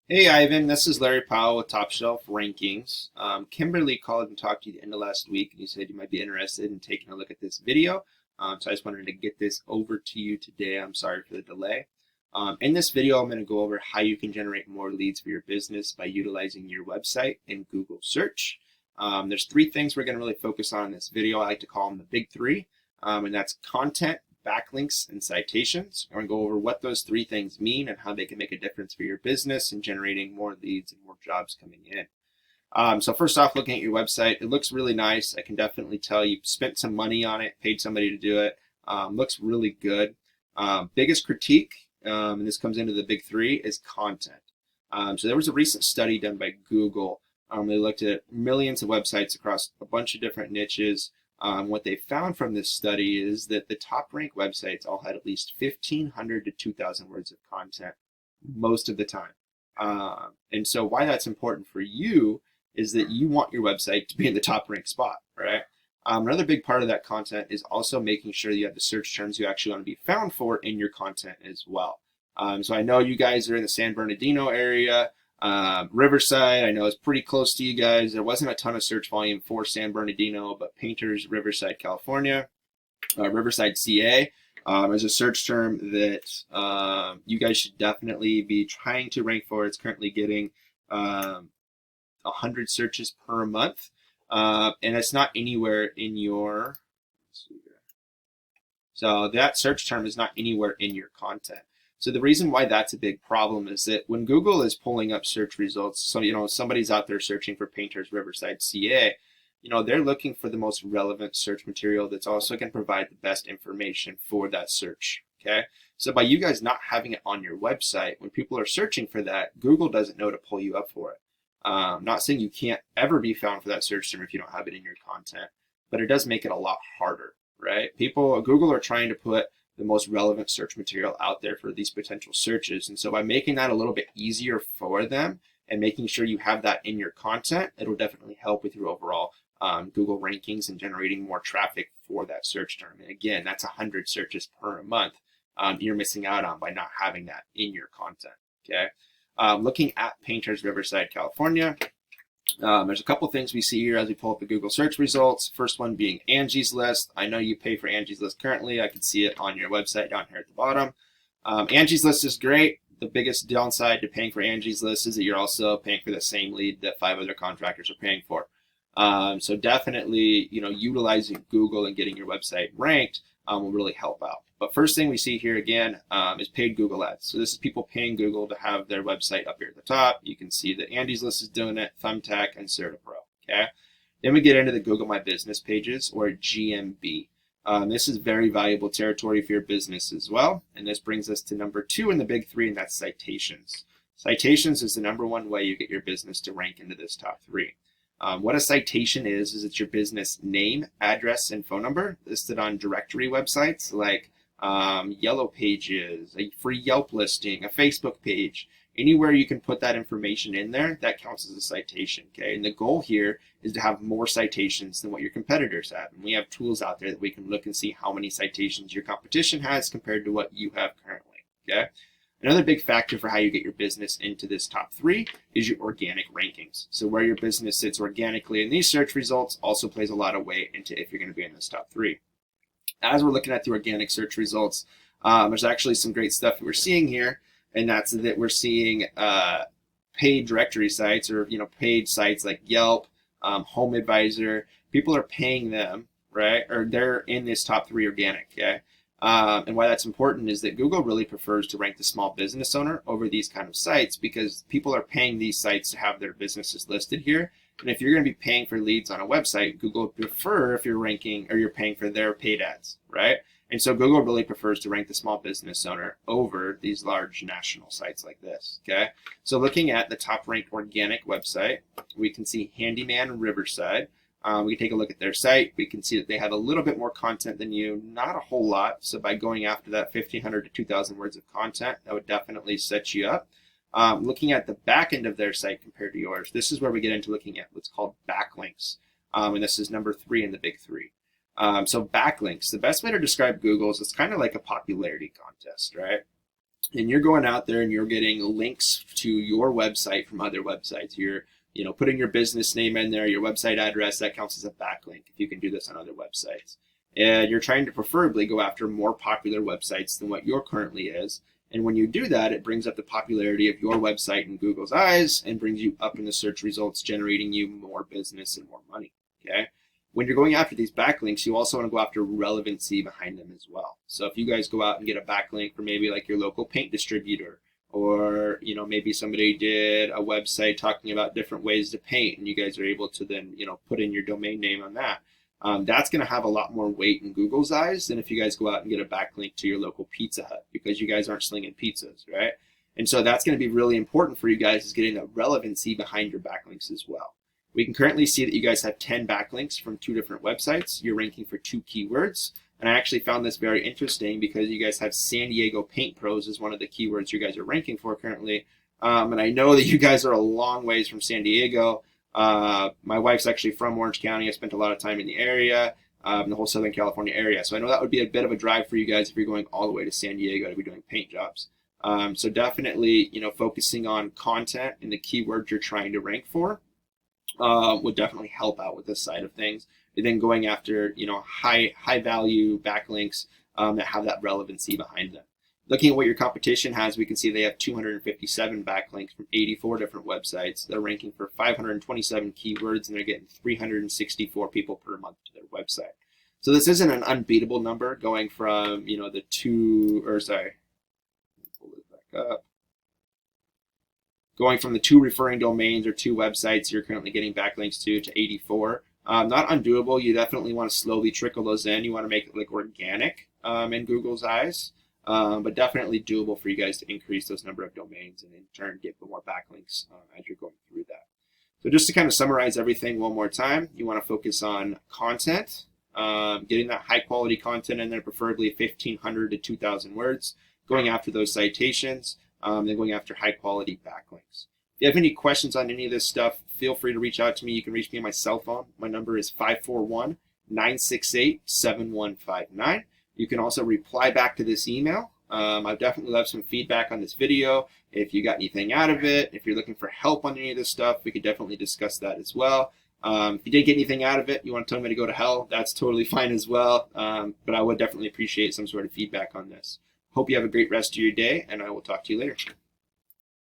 Hey Ivan, this is Larry Powell with Top Shelf Rankings. Kimberly called and talked to you the end of last week, and you said you might be interested in taking a look at this video. So I just wanted to get this over to you today. I'm sorry for the delay. In this video, I'm going to go over how you can generate more leads for your business by utilizing your website in Google search. There's three things we're going to really focus on in this video. I like to call them the big three, and that's content, backlinks, and citations. We're going to go over what those three things mean and how they can make a difference for your business and generating more leads and more jobs coming in. So first off, looking at your website, it looks really nice. I can definitely tell you spent some money on it, paid somebody to do it. Looks really good. Biggest critique, and this comes into the big three, is content. So there was a recent study done by Google. They looked at millions of websites across a bunch of different niches. What they found from this study is that the top ranked websites all had at least 1,500 to 2,000 words of content most of the time. And so why that's important for you is that you want your website to be in the top ranked spot, right? Another big part of that content is also making sure you have the search terms you actually want to be found for in your content as well. So I know you guys are in the San Bernardino area. Riverside, I know is pretty close to you guys. There wasn't a ton of search volume for San Bernardino, but Painters, Riverside, California, Riverside, CA, is a search term that you guys should definitely be trying to rank for. It's currently getting 100 searches per month, and it's not anywhere in your. So that search term is not anywhere in your content. So the reason why that's a big problem is that when Google is pulling up search results, so somebody's out there searching for Painters Riverside CA, they're looking for the most relevant search material that's also going to provide the best information for that search. Okay, so by you guys not having it on your website, when people are searching for that, Google doesn't know to pull you up for it. Not saying you can't ever be found for that search term if you don't have it in your content, but it does make it a lot harder, right? Google are trying to put the most relevant search material out there for these potential searches. And so by making that a little bit easier for them and making sure you have that in your content, it'll definitely help with your overall Google rankings and generating more traffic for that search term. And again, that's 100 searches per month you're missing out on by not having that in your content. Okay. Looking at Painters Riverside, California, there's a couple things we see here as we pull up the Google search results. First one being Angie's List. I know you pay for Angie's List currently. I can see it on your website down here at the bottom. Angie's List is great. The biggest downside to paying for Angie's List is that you're also paying for the same lead that 5 other contractors are paying for. So definitely, utilizing Google and getting your website ranked will really help out. But first thing we see here again is paid Google ads. So this is people paying Google to have their website up here at the top. You can see that Andy's List is doing it, Thumbtack, and CertaPro. Okay. Then we get into the Google My Business pages, or GMB. This is very valuable territory for your business as well. And this brings us to number 2 in the big 3, and that's citations. Citations is the number 1 way you get your business to rank into this top 3. What a citation is it's your business name, address, and phone number listed on directory websites like Yellow Pages, a free Yelp listing, a Facebook page. Anywhere you can put that information in there, that counts as a citation. Okay, and the goal here is to have more citations than what your competitors have. And we have tools out there that we can look and see how many citations your competition has compared to what you have currently. Okay. Another big factor for how you get your business into this top 3 is your organic rankings. So where your business sits organically in these search results also plays a lot of weight into if you're going to be in this top 3. As we're looking at the organic search results, there's actually some great stuff that we're seeing here, and that's that we're seeing paid directory sites or paid sites like Yelp, Home Advisor. People are paying them, right? Or they're in this top 3 organic. Okay. And why that's important is that Google really prefers to rank the small business owner over these kind of sites because people are paying these sites to have their businesses listed here. And if you're going to be paying for leads on a website, Google would prefer if you're ranking or you're paying for their paid ads, right? And so Google really prefers to rank the small business owner over these large national sites like this, okay? So looking at the top ranked organic website, we can see Handyman Riverside. We can take a look at their site. We can see that they have a little bit more content than you, not a whole lot. So by going after that 1,500 to 2,000 words of content, that would definitely set you up. Looking at the back end of their site compared to yours, this is where we get into looking at what's called backlinks. And this is number 3 in the big 3. So backlinks, the best way to describe Google is it's kind of like a popularity contest, right? and you're going out there and you're getting links to your website from other websites. You're putting your business name in there, your website address, that counts as a backlink if you can do this on other websites. And you're trying to preferably go after more popular websites than what your currently is. And when you do that, it brings up the popularity of your website in Google's eyes and brings you up in the search results, generating you more business and more money. Okay. When you're going after these backlinks, you also want to go after relevancy behind them as well. So if you guys go out and get a backlink for maybe like your local paint distributor, or maybe somebody did a website talking about different ways to paint, and you guys are able to then put in your domain name on that. That's going to have a lot more weight in Google's eyes than if you guys go out and get a backlink to your local Pizza Hut, because you guys aren't slinging pizzas, right? And so that's going to be really important for you guys, is getting the relevancy behind your backlinks as well. We can currently see that you guys have 10 backlinks from 2 different websites. You're ranking for 2 keywords. And I actually found this very interesting because you guys have San Diego Paint Pros as one of the keywords you guys are ranking for currently. And I know that you guys are a long ways from San Diego. My wife's actually from Orange County. I spent a lot of time in the area, the whole Southern California area. So I know that would be a bit of a drive for you guys if you're going all the way to San Diego to be doing paint jobs. So definitely, focusing on content and the keywords you're trying to rank for would definitely help out with this side of things. And then going after, high value backlinks that have that relevancy behind them. Looking at what your competition has, we can see they have 257 backlinks from 84 different websites. They're ranking for 527 keywords, and they're getting 364 people per month to their website. So this isn't an unbeatable number, going from, pull this back up. Going from the 2 referring domains or 2 websites you're currently getting backlinks to 84. Not undoable. You definitely want to slowly trickle those in. You want to make it like organic in Google's eyes, but definitely doable for you guys to increase those number of domains and in turn get more backlinks as you're going through that. So just to kind of summarize everything one more time, you want to focus on content, getting that high quality content in there, preferably 1,500 to 2,000 words, going after those citations, then going after high quality backlinks. If you have any questions on any of this stuff, feel free to reach out to me. You can reach me on my cell phone. My number is 541-968-7159. You can also reply back to this email. I've definitely left some feedback on this video. If you got anything out of it, if you're looking for help on any of this stuff, we could definitely discuss that as well. If you didn't get anything out of it, you want to tell me to go to hell, that's totally fine as well. But I would definitely appreciate some sort of feedback on this. Hope you have a great rest of your day, and I will talk to you later.